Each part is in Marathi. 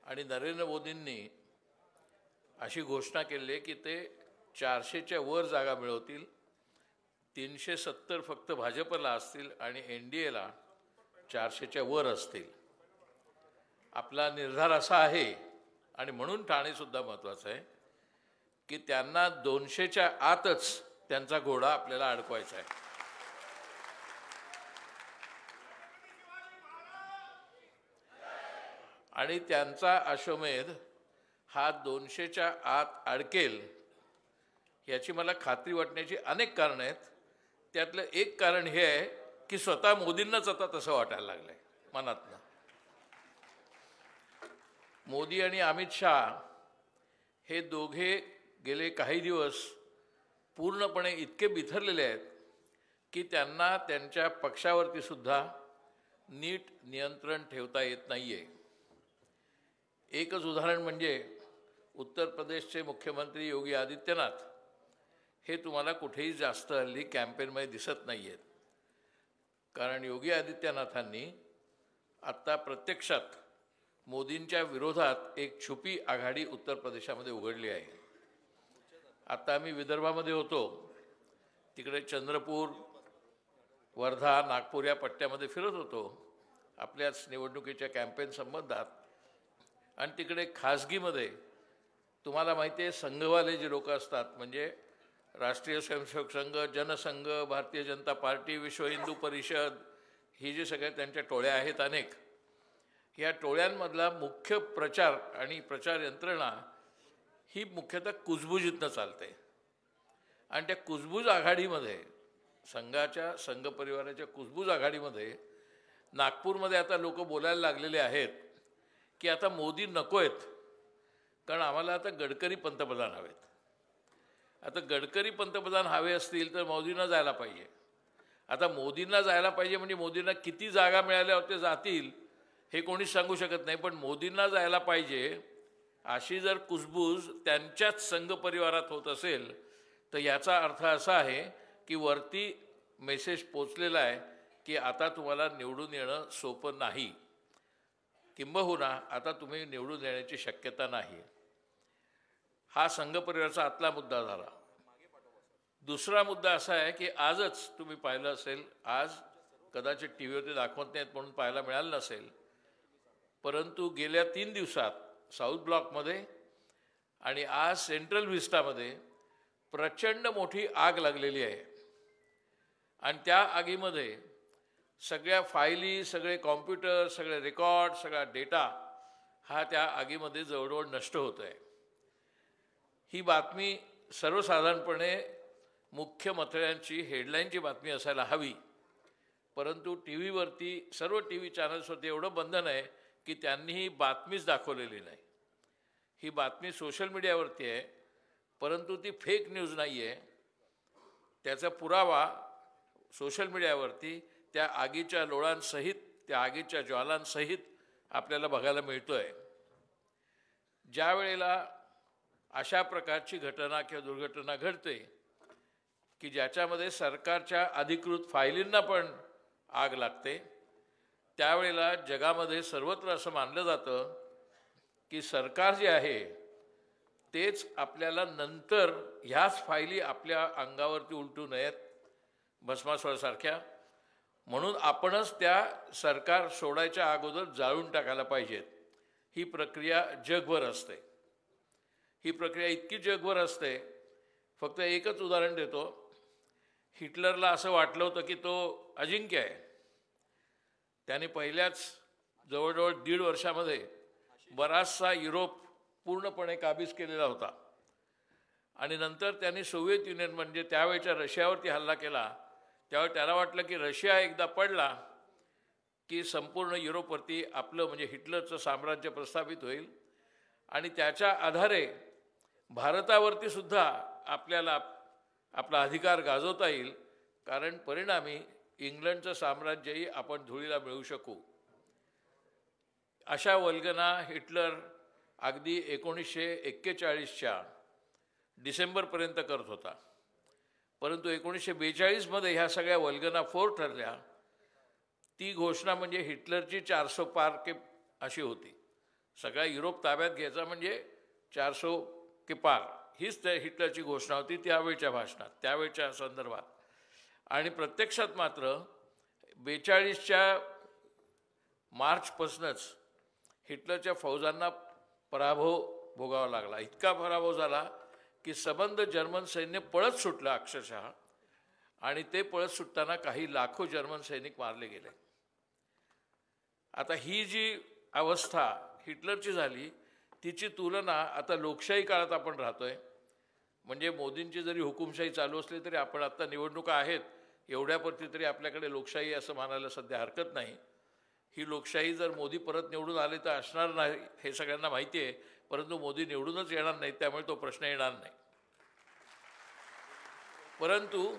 आणि नरेंद्र मोदींनी अशी घोषणा केली आहे की ते 400च्या वर जागा मिळवतील, 370 फक्त भाजपला असतील आणि NDAला 400च्या वर असतील. आपला निर्धार असा आहे आणि म्हणून ठाणेसुद्धा महत्त्वाचं आहे की त्यांना 200च्या आतच त्यांचा घोडा आपल्याला अडकवायचा आहे. आणि त्यांचा अश्वमेध हा 200च्या आत अडकेल याची मला खात्री वाटण्याची अनेक कारणं आहेत. त्यातलं एक कारण हे आहे की स्वतः मोदींनाच आता तसं वाटायला लागलं आहे मनातनं. मोदी आणि अमित शहा हे दोघे गेले काही दिवस पूर्णपणे इतके बिथरलेले आहेत की त्यांना त्यांच्या पक्षावरती सुद्धा नीट नियंत्रण ठेवता येत नाही आहे. एकच उदाहरण म्हणजे उत्तर प्रदेशचे मुख्यमंत्री योगी आदित्यनाथ हे तुम्हाला कुठेही जास्त हल्ली कॅम्पेनमध्ये दिसत नाही आहेत. कारण योगी आदित्यनाथांनी आत्ता प्रत्यक्षात मोदींच्या विरोधात एक छुपी आघाडी उत्तर प्रदेशामध्ये उघडली आहे. आता आम्ही विदर्भामध्ये होतो, तिकडे चंद्रपूर, वर्धा, नागपूर या पट्ट्यामध्ये फिरत होतो आपल्याच निवडणुकीच्या कॅम्पेन संबंधात. आणि तिकडे खाजगीमध्ये तुम्हाला माहिती आहे संघवाले जे लोक असतात, म्हणजे राष्ट्रीय स्वयंसेवक संघ, जनसंघ, भारतीय जनता पार्टी, विश्व हिंदू परिषद, ही जी सगळ्या त्यांच्या टोळ्या आहेत अनेक, या टोळ्यांमधला मुख्य प्रचार आणि प्रचार यंत्रणा ही मुख्यतः कुजबुजीतनं चालते. आणि त्या कुजबूज आघाडीमध्ये संघ परिवाराच्या कुजबूज आघाडीमध्ये नागपूरमध्ये आता लोक बोलायला लागलेले आहेत की आता मोदी नको आहेत, कारण आम्हाला आता गडकरी पंतप्रधान हवेत. आता गडकरी पंतप्रधान हवे असतील तर मोदींना जायला पाहिजे. आता मोदींना जायला पाहिजे म्हणजे मोदींना किती जागा मिळाल्यावर ते जातील हे कोणीच सांगू शकत नाही, पण मोदींना जायला पाहिजे अशी जर कुजबूज त्यांच्याच संघ परिवारात होत असेल तर याचा अर्थ असा आहे की वरती मेसेज पोचलेला आहे की आता तुम्हाला निवडून येणं सोपं नाही, किंबहुना आता तुम्ही निवडून येण्याची शक्यता नाही. हा संघ परिवाराचा आतला मुद्दा झाला. दुसरा मुद्दा असा आहे की आजच तुम्ही पाहिलं असेल, आज कदाचित TV वरती दाखवत नाहीत म्हणून पाहायला मिळालं नसेल, परंतु गेल्या 3 दिवसात साऊथ ब्लॉकमध्ये आणि आज सेंट्रल व्हिस्टामध्ये प्रचंड मोठी आग लागलेली आहे. आणि त्या आगीमध्ये सगळ्या फायली, सगळे कॉम्प्युटर, सगळे रेकॉर्ड, सगळा डेटा हा त्या आगीमध्ये जवळजवळ नष्ट होत आहे. ही बातमी सर्वसाधारणपणे मुख्य मतळ्यांची हेडलाईनची बातमी असायला हवी, परंतु TV वरती सर्व TV चॅनल्सवरती एवढं बंधन आहे की त्यांनी ही बातमीच दाखवलेली नाही. ही बातमी सोशल मीडियावरती आहे, परंतु ती फेक न्यूज नाही आहे. त्याचा पुरावा सोशल मीडियावरती त्या आगीच्या लोळांसहित, त्या आगीच्या ज्वालांसहित आपल्याला बघायला मिळतो आहे. ज्या वेळेला अशा प्रकारची घटना किंवा दुर्घटना घडते की ज्याच्यामध्ये सरकारच्या अधिकृत फायलींना पण आग लागते, त्यावेळेला जगामध्ये सर्वत्र असं मानलं जातं की सरकार जे आहे तेच आपल्याला नंतर ह्याच फायली आपल्या अंगावरती उलटू नयेत भस्मासुरासारख्या, म्हणून आपणच त्या सरकार सोडायच्या अगोदर जाळून टाकायला पाहिजेत. ही प्रक्रिया जगभर असते. ही प्रक्रिया इतकी जगभर असते. फक्त एकच उदाहरण देतो. हिटलरला असं वाटलं होतं की तो अजिंक्य आहे. त्याने पहिल्याच जवळजवळ 1.5 वर्षामध्ये बराचसा युरोप पूर्णपणे काबीज केलेला होता. आणि नंतर त्यांनी सोव्हिएत युनियन म्हणजे त्यावेळच्या रशियावरती हल्ला केला. त्यावेळी त्याला वाटलं की रशिया एकदा पडला की संपूर्ण युरोपवरती आपलं म्हणजे हिटलरचं साम्राज्य प्रस्थापित होईल आणि त्याच्या आधारे भारतावरती सुद्धा आपल्याला आपला अधिकार गाजवता येईल, कारण परिणामी इंग्लंडचं साम्राज्यही आपण धुळीला मिळवू शकू. अशा वल्गना हिटलर अगदी 1941च्या डिसेंबरपर्यंत करत होता. परंतु 1942मध्ये ह्या सगळ्या वल्गना फोर ठरल्या. ती घोषणा म्हणजे हिटलरची 400 पार के अशी होती. सगळा युरोप ताब्यात घ्यायचा म्हणजे 400 के पार, हीच त्या हिटलरची घोषणा होती त्यावेळच्या भाषणात, त्यावेळच्या संदर्भात. आणि प्रत्यक्षात मात्र 42च्या मार्चपासूनच हिटलरच्या फौजांना पराभव भोगावा लागला. इतका पराभव झाला की सबंध जर्मन सैन्य पळत सुटलं अक्षरशः, आणि ते पळत सुटताना काही लाखो जर्मन सैनिक मारले गेले. आता ही जी अवस्था हिटलरची झाली, तिची तुलना आता लोकशाही काळात आपण राहतोय. म्हणजे मोदींची जरी हुकुमशाही चालू असली तरी आपण आता निवडणुका आहेत एवढ्यापुरती तरी आपल्याकडे लोकशाही असं मानायला सध्या हरकत नाही. ही लोकशाही जर मोदी परत निवडून आले तर असणार नाही हे सगळ्यांना माहिती आहे, परंतु मोदी निवडूनच येणार नाही, त्यामुळे तो प्रश्न येणार नाही. परंतु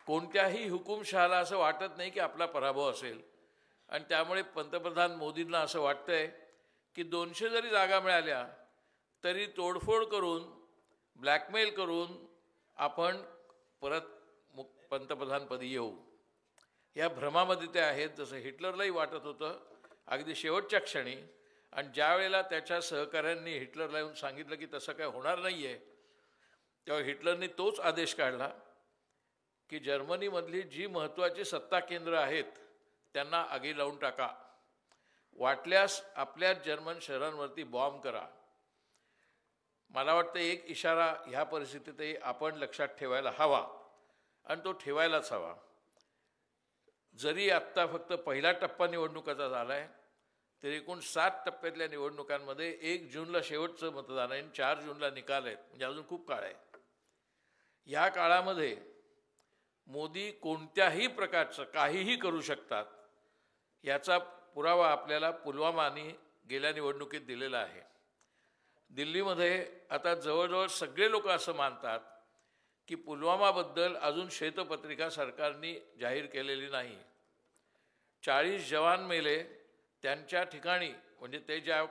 कोणत्याही हुकुमशहाला असं वाटत नाही की आपला पराभव असेल, आणि त्यामुळे पंतप्रधान मोदींना असं वाटतंय की 200 जरी जागा मिळाल्या तरी तोडफोड करून, ब्लॅकमेल करून आपण परत पंतप्रधानपदी येऊ, या भ्रमामध्ये ते आहेत. जसं हिटलरलाही वाटत होतं अगदी शेवटच्या क्षणी, आणि ज्या वेळेला त्याच्या सहकाऱ्यांनी हिटलरला येऊन सांगितलं की तसं काय होणार नाही आहे, तेव्हा हिटलरने तोच आदेश काढला की जर्मनीमधली जी महत्त्वाची सत्ता केंद्र आहेत त्यांना आगी लावून टाका, वाटल्यास आपल्या जर्मन शहरांवरती बॉम्ब करा. मला वाटतं एक इशारा ह्या परिस्थितीतही आपण लक्षात ठेवायला हवा, आणि तो ठेवायलाच हवा. जरी आत्ता फक्त पहिला टप्पा निवडणुकाचा झाला आहे, तर एकूण 7 टप्प्यातल्या निवडणुकांमध्ये 1 जूनला शेवटचं मतदान आहे आणि 4 जूनला निकाल आहेत, म्हणजे अजून खूप काळ आहे. ह्या काळामध्ये मोदी कोणत्याही प्रकारचं काहीही करू शकतात, याचा पुरावा आपल्याला पुलवामाने गेल्या निवडणुकीत दिलेला आहे. दिल्लीमध्ये आता जवळजवळ सगळे लोक असं मानतात की पुलवामाबद्दल अजून श्वेतपत्रिका सरकारने जाहीर केलेली नाही. 40 जवान मेले त्यांच्या ठिकाणी, म्हणजे ते ज्या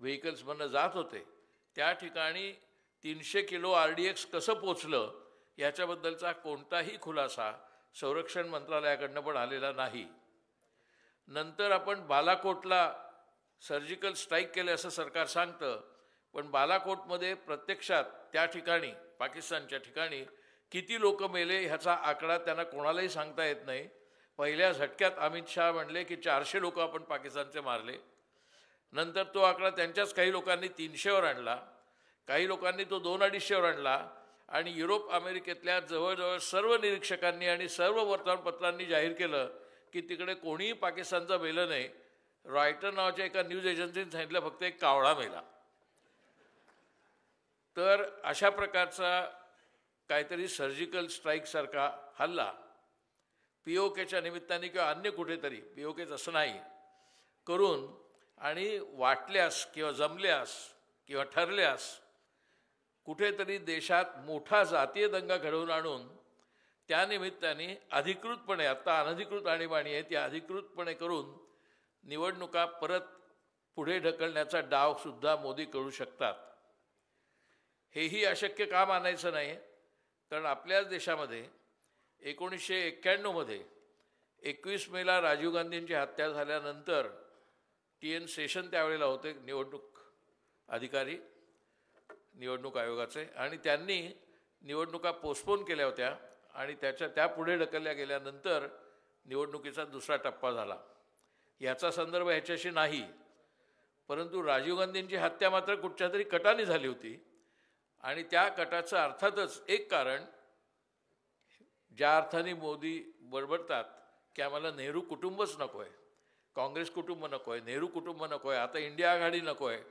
व्हेकल्समधनं जात होते त्या ठिकाणी 300 किलो RDX कसं पोचलं याच्याबद्दलचा कोणताही खुलासा संरक्षण मंत्रालयाकडनं पण आलेला नाही. नंतर आपण बालाकोटला सर्जिकल स्ट्राईक केले असं सरकार सांगतं, पण बालाकोटमध्ये प्रत्यक्षात त्या ठिकाणी पाकिस्तानच्या ठिकाणी किती लोक मेले ह्याचा आकडा त्यांना कोणालाही सांगता येत नाही. पहिल्या झटक्यात अमित शहा म्हणले की 400 लोक आपण पाकिस्तानचे मारले. नंतर तो आकडा त्यांच्याच काही लोकांनी 300वर आणला, काही लोकांनी तो 200-250वर आणला, आणि युरोप अमेरिकेतल्या जवळजवळ सर्व निरीक्षकांनी आणि सर्व वर्तमानपत्रांनी जाहीर केलं की तिकडे कोणीही पाकिस्तानचा मेलं नाही. रॉयटर नावाच्या एका न्यूज एजन्सीने सांगितलं फक्त एक कावळा मेला. तर अशा प्रकारचा काहीतरी सर्जिकल स्ट्राईकसारखा हल्ला POKच्या निमित्ताने किंवा अन्य कुठेतरी, POKच असं नाही, करून आणि वाटल्यास किंवा जमल्यास किंवा ठरल्यास कुठेतरी देशात मोठा जातीय दंगा घडवून आणून त्यानिमित्ताने अधिकृतपणे, आत्ता अनधिकृत आणीबाणी आहे ती अधिकृतपणे करून निवडणुका परत पुढे ढकलण्याचा डावसुद्धा मोदी करू शकतात. हेही अशक्य का मानायचं नाही, कारण आपल्याच देशामध्ये 1991 मध्ये 21 मेला राजीव गांधींची हत्या झाल्यानंतर TN सेशन त्यावेळेला होते निवडणूक अधिकारी निवडणूक आयोगाचे, आणि त्यांनी निवडणुका पोस्टपोन केल्या होत्या आणि त्या पुढे ढकलल्या गेल्यानंतर निवडणुकीचा दुसरा टप्पा झाला. याचा संदर्भ ह्याच्याशी नाही, परंतु राजीव गांधींची हत्या मात्र कुठच्या तरी कटाने झाली होती, आणि त्या कटाचं अर्थातच एक कारण ज्या अर्थाने मोदी बडबडतात की आम्हाला नेहरू कुटुंबच नको आहे, काँग्रेस कुटुंब नको आहे, नेहरू कुटुंब नको आहे, आता इंडिया आघाडी नको आहे.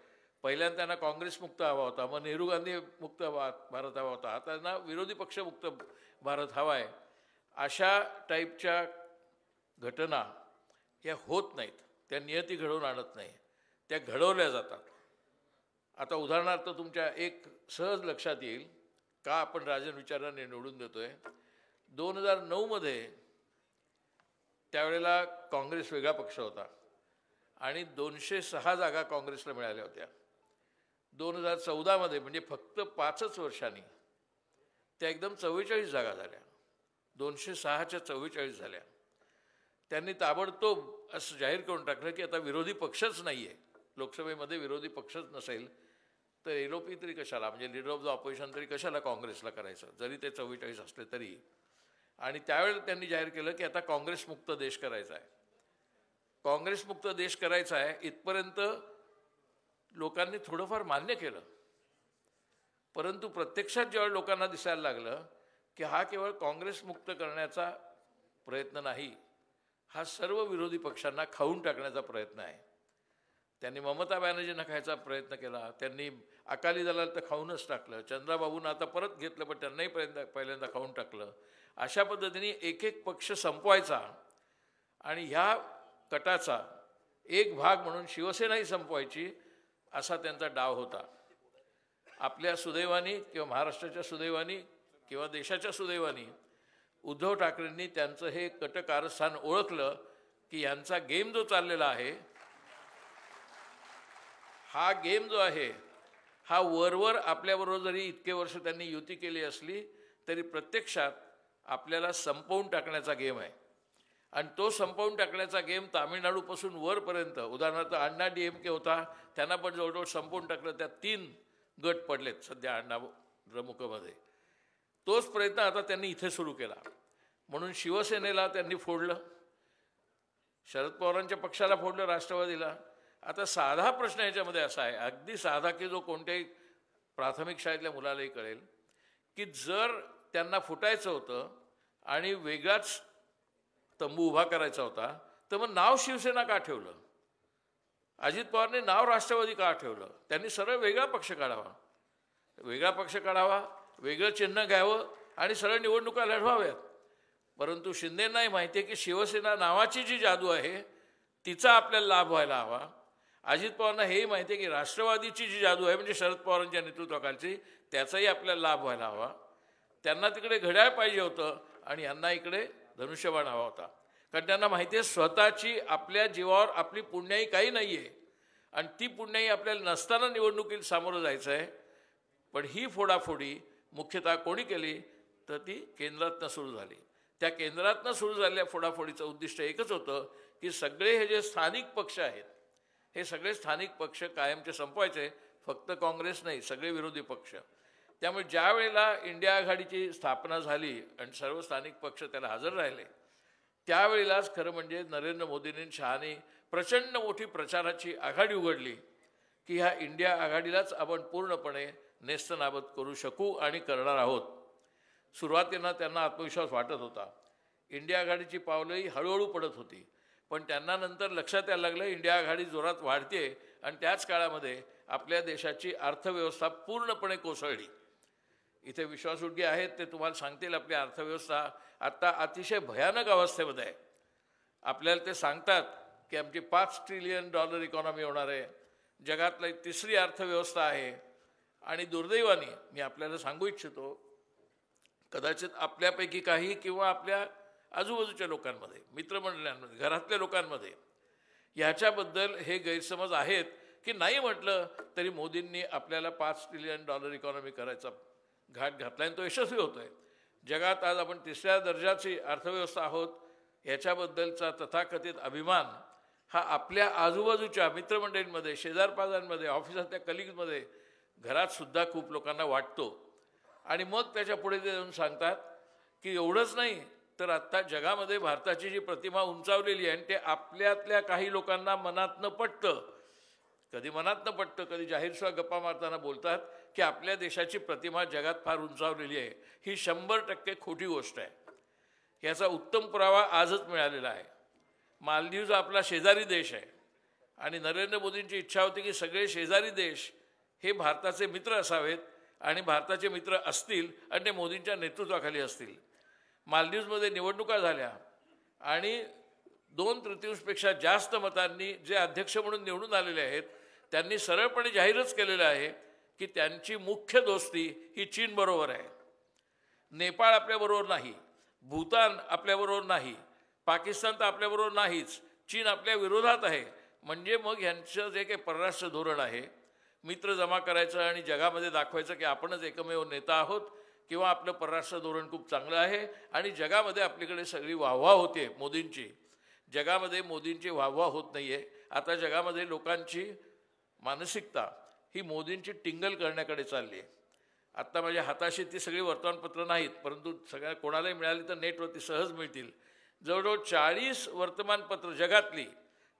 पहिल्यांदा त्यांना काँग्रेस मुक्त हवा होता, मग नेहरू गांधी मुक्त भारत हवा होता, आता त्यांना विरोधी पक्ष मुक्त भारत हवा आहे. अशा टाईपच्या घटना या होत नाहीत, त्या नियती घडवून आणत नाही, त्या घडवल्या जातात. आता उदाहरणार्थ तुमच्या एक सहज लक्षात येईल का आपण राजन विचाराने निवडून देतोय. 2009 मध्ये त्यावेळेला काँग्रेस वेगळा पक्ष होता आणि 206 जागा काँग्रेसला मिळाल्या होत्या. 2014 मध्ये म्हणजे फक्त 5च वर्षांनी त्या एकदम 44 जागा झाल्या, 206च्या 44 झाल्या. त्यांनी ताबडतोब असं जाहीर करून टाकलं की आता विरोधी पक्षच नाही आहे, लोकसभेमध्ये विरोधी पक्षच नसेल तर एलओपी तरी कशाला, म्हणजे लीडर ऑफ द ऑपोजिशन तरी कशाला काँग्रेसला करायचं, जरी ते 44 असले तरी. आणि त्यावेळेला त्यांनी जाहीर केलं की आता काँग्रेसमुक्त देश करायचा आहे. काँग्रेसमुक्त देश करायचा आहे इथपर्यंत लोकांनी थोडंफार मान्य केलं. परंतु प्रत्यक्षात जेव्हा लोकांना दिसायला लागलं की हा केवळ काँग्रेसमुक्त करण्याचा प्रयत्न नाही, हा सर्व विरोधी पक्षांना खाऊन टाकण्याचा प्रयत्न आहे. त्यांनी ममता बॅनर्जींना खायचा प्रयत्न केला, त्यांनी अकाली दलाला तर खाऊनच टाकलं, चंद्राबाबूंना आता परत घेतलं पण त्यांनाही पहिल्यांदा खाऊन टाकलं. अशा पद्धतीने एक एक पक्ष संपवायचा आणि ह्या कटाचा एक भाग म्हणून शिवसेनाही संपवायची असा त्यांचा डाव होता. आपल्या सुदैवानी किंवा महाराष्ट्राच्या सुदैवानी किंवा देशाच्या सुदैवानी उद्धव ठाकरेंनी त्यांचं हे कटकारस्थान ओळखलं की यांचा गेम जो चाललेला आहे, हा गेम जो आहे हा वरवर आपल्याबरोबर जरी इतके वर्ष त्यांनी युती केली असली तरी प्रत्यक्षात आपल्याला संपवून टाकण्याचा गेम आहे. आणि तो संपवून टाकण्याचा गेम तामिळनाडूपासून वरपर्यंत, उदाहरणार्थ अण्णा DMK होता, त्यांना पण जवळजवळ संपवून टाकलं. त्यात 3 गट पडलेत सध्या अण्णा द्रमुकमध्ये. तोच प्रयत्न आता त्यांनी इथे सुरू केला. म्हणून शिवसेनेला त्यांनी फोडलं, शरद पवारांच्या पक्षाला फोडलं, राष्ट्रवादीला. आता साधा प्रश्न याच्यामध्ये असा आहे, अगदी साधा, की जो कोणत्याही प्राथमिक शाळेतल्या मुलालाही कळेल, की जर त्यांना फुटायचं होतं आणि वेगळाच तंबू उभा करायचा होता तर मग नाव शिवसेना का ठेवलं? अजित पवारने नाव राष्ट्रवादी का ठेवलं? त्यांनी सरळ वेगळा पक्ष काढावा, वेगळा पक्ष काढावा, वेगळं चिन्ह घ्यावं आणि सरळ निवडणुका लढवाव्यात. परंतु शिंदेंनाही माहिती आहे की शिवसेना नावाची जी जादू आहे तिचा आपल्याला लाभ व्हायला हवा. अजित पवारांना हेही माहिती आहे की राष्ट्रवादीची जी जादू आहे म्हणजे शरद पवारांच्या नेतृत्वाखालची, त्याचाही आपल्याला लाभ व्हायला हवा. त्यांना तिकडे घड्याळ पाहिजे होतं आणि यांना इकडे धनुष्यबाण हवा होता. कारण त्यांना माहिती आहे स्वतःची आपल्या जीवावर आपली पुण्याई काही नाही आहे आणि ती पुण्याई आपल्याला नसताना निवडणुकीत सामोरं जायचं आहे. पण ही फोडाफोडी मुख्यतः कोणी केली तर ती केंद्रातनं सुरू झाली. त्या केंद्रातनं सुरू झालेल्या फोडाफोडीचं उद्दिष्ट एकच होतं की सगळे हे जे स्थानिक पक्ष आहेत हे सगळे स्थानिक पक्ष कायमचे संपवायचे, फक्त काँग्रेस नाही, सगळे विरोधी पक्ष. त्यामुळे ज्या वेळेला इंडिया आघाडीची स्थापना झाली आणि सर्व स्थानिक पक्ष त्याला हजर राहिले त्यावेळेलाच खरं म्हणजे नरेंद्र मोदींनी शहानी प्रचंड मोठी प्रचाराची आघाडी उघडली की ह्या इंडिया आघाडीलाच आपण पूर्णपणे नेस्तनाबूत करू शकू आणि करणार आहोत. सुरुवातीला त्यांना आत्मविश्वास वाटत होता, इंडिया आघाडीची पावलंही हळूहळू पडत होती, पण त्यांना नंतर लक्षात यायला लागलं इंडिया आघाडी जोरात वाढते आणि त्याच काळामध्ये आपल्या देशाची अर्थव्यवस्था पूर्णपणे कोसळली. इथे विश्वासउटगे आहेत ते तुम्हाला सांगतील आपली अर्थव्यवस्था आता अतिशय भयानक अवस्थेमध्ये आहे. आपल्याला ते सांगतात की आमची $5 ट्रिलियन इकॉनॉमी होणार आहे, जगातली 3री अर्थव्यवस्था आहे. आणि दुर्दैवाने मी आपल्याला सांगू इच्छितो, कदाचित आपल्यापैकी काही किंवा आपल्या आजूबाजूच्या लोकांमध्ये, मित्रमंडळांमध्ये, घरातल्या लोकांमध्ये ह्याच्याबद्दल हे गैरसमज आहेत की नाही म्हटलं तरी मोदींनी आपल्याला $5 ट्रिलियन इकॉनॉमी करायचा घाट घातला आणि तो यशस्वी होतोय. जगात आज आपण 3ऱ्या दर्जाची अर्थव्यवस्था आहोत याच्याबद्दलचा तथाकथित अभिमान हा आपल्या आजूबाजूच्या मित्रमंडळींमध्ये, शेजारपाजारांमध्ये, ऑफिसातल्या कलिग्समध्ये, घरात सुद्धा खूप लोकांना वाटतो. आणि मग त्याच्या पुढे ते जाऊन सांगतात की एवढंच नाही तर आत्ता जगामध्ये भारताची जी प्रतिमा उंचावलेली आहे आणि ते आपल्यातल्या काही लोकांना मनातनं पटतं, कधी मनातनं पटतं, कधी जाहीरसुद्धा गप्पा मारताना बोलतात की आपल्या देशाची प्रतिमा जगात फार उंचावलेली आहे. ही 100% खोटी गोष्ट आहे. याचा उत्तम पुरावा आजच मिळालेला आहे. मालदीव आपला शेजारी देश आहे आणि नरेंद्र मोदींची इच्छा होती की सगळे शेजारी देश हे भारताचे मित्र असावेत आणि भारताचे मित्र असतील आणि ते मोदींच्या नेतृत्वाखाली असतील. मालदीवमध्ये निवडणुका झाल्या आणि 2/3पेक्षा जास्त मतांनी जे अध्यक्ष म्हणून निवडून आलेले आहेत त्यांनी सरळपणे जाहीरच केलेलं आहे की त्यांची मुख्य दोस्ती ही चीनबरोबर आहे. नेपाळ आपल्याबरोबर नाही, भूतान आपल्याबरोबर नाही, पाकिस्तान तर आपल्याबरोबर नाहीच, चीन आपल्या विरोधात आहे. म्हणजे मग यांचं जे काही परराष्ट्र धोरण आहे, मित्र जमा करायचं आणि जगामध्ये दाखवायचं की आपणच एकमेव नेता आहोत किंवा आपलं परराष्ट्र धोरण खूप चांगलं आहे आणि जगामध्ये आपल्याकडे सगळी वाहवा होते मोदींची. जगामध्ये मोदींची वाहवा होत नाही आहे. आता जगामध्ये लोकांची मानसिकता ही मोदींची टिंगल करण्याकडे चालली आहे. आत्ता माझ्या हाताशी ती सगळी वर्तमानपत्र नाहीत, परंतु सगळ्या कोणालाही मिळाली तर नेटवरती सहज मिळतील. जवळजवळ 40 वर्तमानपत्र जगातली,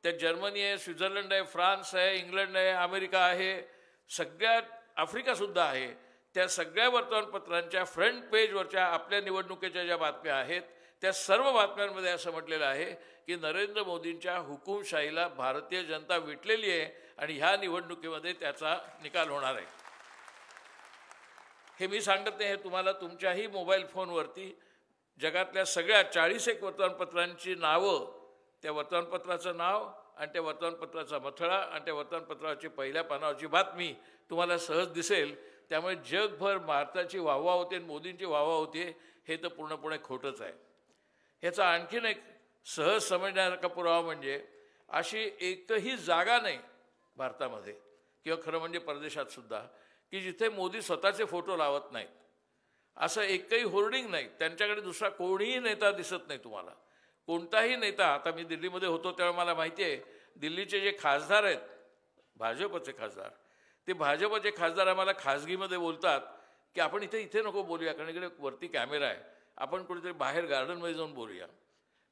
त्यात जर्मनी आहे, स्वित्झर्लंड आहे, फ्रान्स आहे, इंग्लंड आहे, अमेरिका आहे, सगळ्या आफ्रिकासुद्धा आहे, त्या सगळ्या वर्तमानपत्रांच्या फ्रंट पेजवरच्या आपल्या निवडणुकीच्या ज्या बातम्या आहेत त्या सर्व बातम्यांमध्ये असं म्हटलेलं आहे की नरेंद्र मोदींच्या हुकुमशाहीला भारतीय जनता विटलेली आहे आणि ह्या निवडणुकीमध्ये त्याचा निकाल होणार आहे. हे मी सांगत नाही, हे तुम्हाला तुमच्याही मोबाईल फोनवरती जगातल्या सगळ्या 41 वर्तमानपत्रांची नावं, त्या वर्तमानपत्राचं नाव आणि त्या वर्तमानपत्राचा मथळा आणि त्या वर्तमानपत्राची पहिल्या पानावरची बातमी तुम्हाला सहज दिसेल. त्यामुळे जगभर भारताची वाहवा होते आणि मोदींची वाहवा होते हे तर पूर्णपणे खोटंच आहे. ह्याचा आणखीन एक सहज समजण्यासारखा पुरावा म्हणजे अशी एकही जागा नाही भारतामध्ये किंवा खरं म्हणजे परदेशात सुद्धा की जिथे मोदी स्वतःचे फोटो लावत नाहीत. असं एकही होर्डिंग नाही, त्यांच्याकडे दुसरा कोणीही नेता दिसत नाही तुम्हाला. कोणताही नेता, आता मी दिल्लीमध्ये होतो तेव्हा मला माहिती आहे दिल्लीचे जे खासदार आहेत, भाजपचे खासदार, ते भाजपचे खासदार आम्हाला खाजगीमध्ये बोलतात की आपण इथे नको बोलूया कारण इकडे वरती कॅमेरा आहे, आपण कुठेतरी बाहेर गार्डनमध्ये जाऊन बोलूया.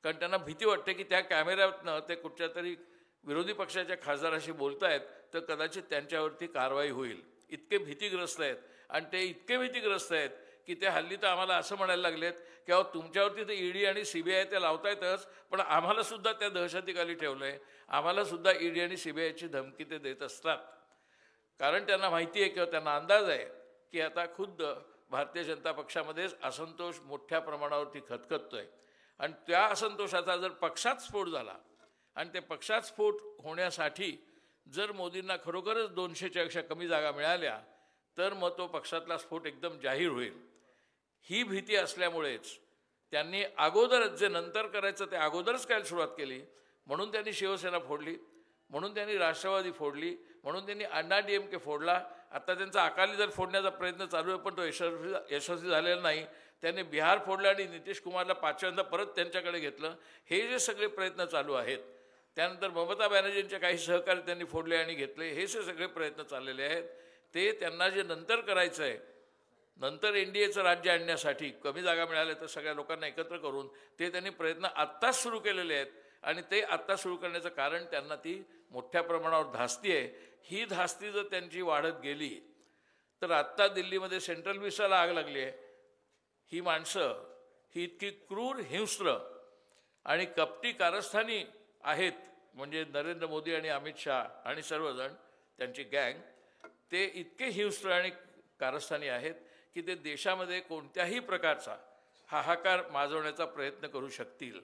कारण त्यांना भीती वाटते की त्या कॅमेऱ्यातनं ते कुठच्या तरी विरोधी पक्षाच्या खासदाराशी बोलतायत तर कदाचित त्यांच्यावरती कारवाई होईल. इतके भीतीग्रस्त आहेत आणि ते इतके भीतीग्रस्त आहेत की ते हल्ली तर आम्हाला असं म्हणायला लागलेत की अहो तुमच्यावरती तर ईडी आणि सीबीआय ते लावतायतच, पण आम्हालासुद्धा त्या दहशतीखाली ठेवलं आहे, आम्हालासुद्धा ईडी आणि सीबीआयची धमकी ते देत असतात. कारण त्यांना माहिती आहे किंवा त्यांना अंदाज आहे की आता खुद्द भारतीय जनता पक्षामध्येच असंतोष मोठ्या प्रमाणावरती खतखततोय आणि त्या असंतोषाचा जर पक्षात स्फोट झाला आणि ते पक्षात स्फोट होण्यासाठी जर मोदींना खरोखरच 200च्या पेक्षा कमी जागा मिळाल्या तर मग तो पक्षातला स्फोट एकदम जाहीर होईल. ही भीती असल्यामुळेच त्यांनी अगोदरच जे नंतर करायचं ते अगोदरच करायला सुरुवात केली. म्हणून त्यांनी शिवसेना फोडली, म्हणून त्यांनी राष्ट्रवादी फोडली, म्हणून त्यांनी अण्णा DMK फोडला. आता त्यांचा अकाली दल फोडण्याचा प्रयत्न चालू आहे पण तो यशस्वी झालेला नाही. त्यांनी बिहार फोडलं आणि नितीश कुमारला पाचव्यांदा परत त्यांच्याकडे घेतलं. हे जे सगळे प्रयत्न चालू आहेत, त्यानंतर ममता बॅनर्जींचे काही सहकारी त्यांनी फोडले आणि घेतले, हे सगळे प्रयत्न चाललेले आहेत. ते त्यांना जे नंतर करायचं आहे, नंतर NDAचं राज्य आणण्यासाठी कमी जागा मिळाल्या तर सगळ्या लोकांना एकत्र करून ते त्यांनी प्रयत्न आत्ताच सुरू केलेले आहेत. आणि ते आत्ता सुरू करण्याचं कारण त्यांना ती मोठ्या प्रमाणावर धास्ती आहे. ही धास्ती जर त्यांची वाढत गेली तर आत्ता दिल्लीमध्ये सेंट्रल विसाला आग लागली आहे. ही माणसं ही इतकी क्रूर, हिंस्त्र आणि कपटी कारस्थानी आहेत, म्हणजे नरेंद्र मोदी आणि अमित शाह आणि सर्वजण त्यांची गँग, ते इतके हिंस्त्र आणि कारस्थानी आहेत की ते देशामध्ये कोणत्याही प्रकारचा हाहाकार माजवण्याचा प्रयत्न करू शकतील.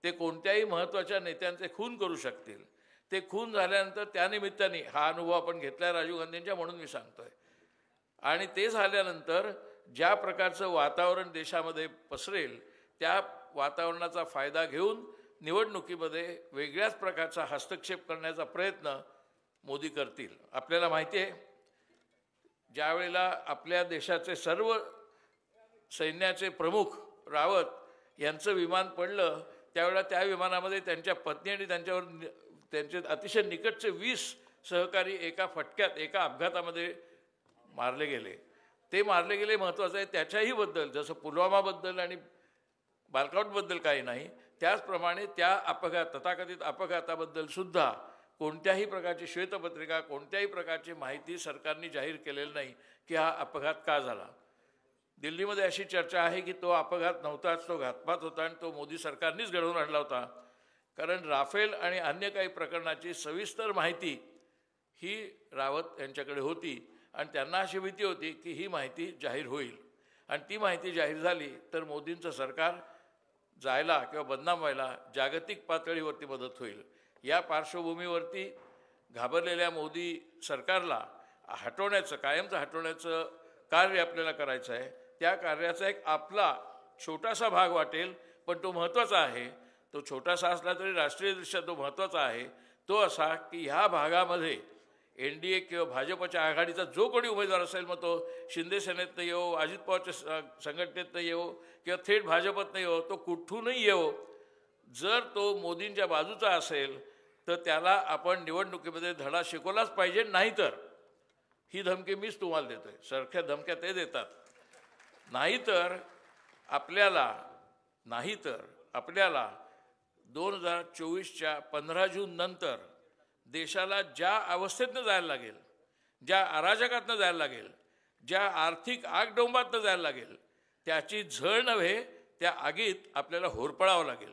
ते कोणत्याही महत्त्वाच्या नेत्यांचे खून करू शकतील. ते खून झाल्यानंतर त्यानिमित्ताने हा अनुभव आपण घेतला आहे राजीव गांधींच्या, म्हणून मी सांगतोय. आणि ते झाल्यानंतर ज्या प्रकारचं वातावरण देशामध्ये पसरेल त्या वातावरणाचा फायदा घेऊन निवडणुकीमध्ये वेगळ्याच प्रकारचा हस्तक्षेप करण्याचा प्रयत्न मोदी करतील. आपल्याला माहिती आहे ज्या वेळेला आपल्या देशाचे सर्व सैन्याचे प्रमुख रावत यांचं विमान पडलं त्यावेळेला त्या विमानामध्ये त्यांच्या पत्नी आणि त्यांच्यावर त्यांचे अतिशय निकटचे 20 सहकारी एका फटक्यात एका अपघातामध्ये मारले गेले. ते मारले गेले महत्त्वाचं आहे. त्याच्याही बद्दल जसं पुलवामाबद्दल आणि बालकाऊटबद्दल काही नाही, त्याचप्रमाणे त्या तथाकथित अपघाताबद्दल सुद्धा कोणत्याही प्रकारची श्वेतपत्रिका, कोणत्याही प्रकारची माहिती सरकारने जाहीर केलेली नाही की हा अपघात का झाला. दिल्लीमध्ये अशी चर्चा आहे की तो अपघात नव्हताच, तो घातपात होता आणि तो मोदी सरकारनेच घडवून आणला होता. कारण राफेल आणि अन्य काही प्रकरणाची सविस्तर माहिती ही रावत यांच्याकडे होती आणि त्यांना अशी भीती होती की ही माहिती जाहीर होईल आणि ती माहिती जाहीर झाली तर मोदींचं सरकार जायला किंवा बदनाम व्हायला जागतिक पातळीवरती मदत होईल. या पार्श्वभूमीवरती घाबरलेल्या मोदी सरकारला हटवण्याचं, कायमचं हटवण्याचं कार्य आपल्याला करायचं आहे. त्या कार्याचा एक आपला छोटासा भाग वाटेल पण तो महत्त्वाचा आहे. तो छोटासा असला तरी राष्ट्रीयदृष्ट्या तो महत्त्वाचा आहे. तो असा की ह्या भागामध्ये NDA किंवा भाजपच्या आघाडीचा जो कोणी उमेदवार असेल, मग तो शिंदे सेनेतनं येवो, अजित पवारच्या संघटनेतनं येवो किंवा थेट भाजपतनं येवो, तो कुठूनही येवो, जर तो मोदींच्या बाजूचा असेल तर त्याला आपण निवडणुकीमध्ये धडा शिकवलाच पाहिजे. नाहीतर ही धमकी मीच तुम्हाला देतोय, सारख्या धमक्या ते देतात. नाहीतर आपल्याला 2024च्या 15 जून नंतर देशाला ज्या अवस्थेतनं जायला लागेल, ज्या अराजकातनं जायला लागेल, ज्या आर्थिक आगडोंबातनं जायला लागेल, त्याची झळ नव्हे, त्या आगीत आपल्याला होरपळावं लागेल.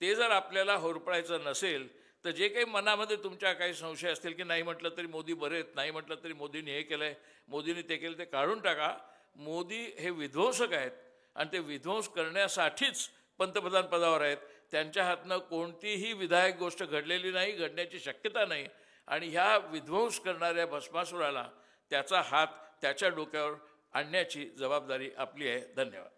ते जर आपल्याला होरपळायचं नसेल तर जे काही मनामध्ये तुमच्या काही संशय असतील की नाही म्हटलं तरी मोदी बरे आहेत, नाही म्हटलं तरी मोदींनी हे केलं आहे, मोदींनी ते केलं, ते काढून टाका. मोदी हे विध्वंसक आहेत आणि ते विध्वंस करण्यासाठीच पंतप्रधान पदावर आहेत. त्यांच्या हातनं कोणतीही विधायक गोष्ट घडलेली नाही, घडण्याची शक्यता नाही. आणि ह्या विध्वंस करणाऱ्या भस्मासुराला त्याचा हात त्याच्या डोक्यावर आणण्याची जबाबदारी आपली आहे. धन्यवाद.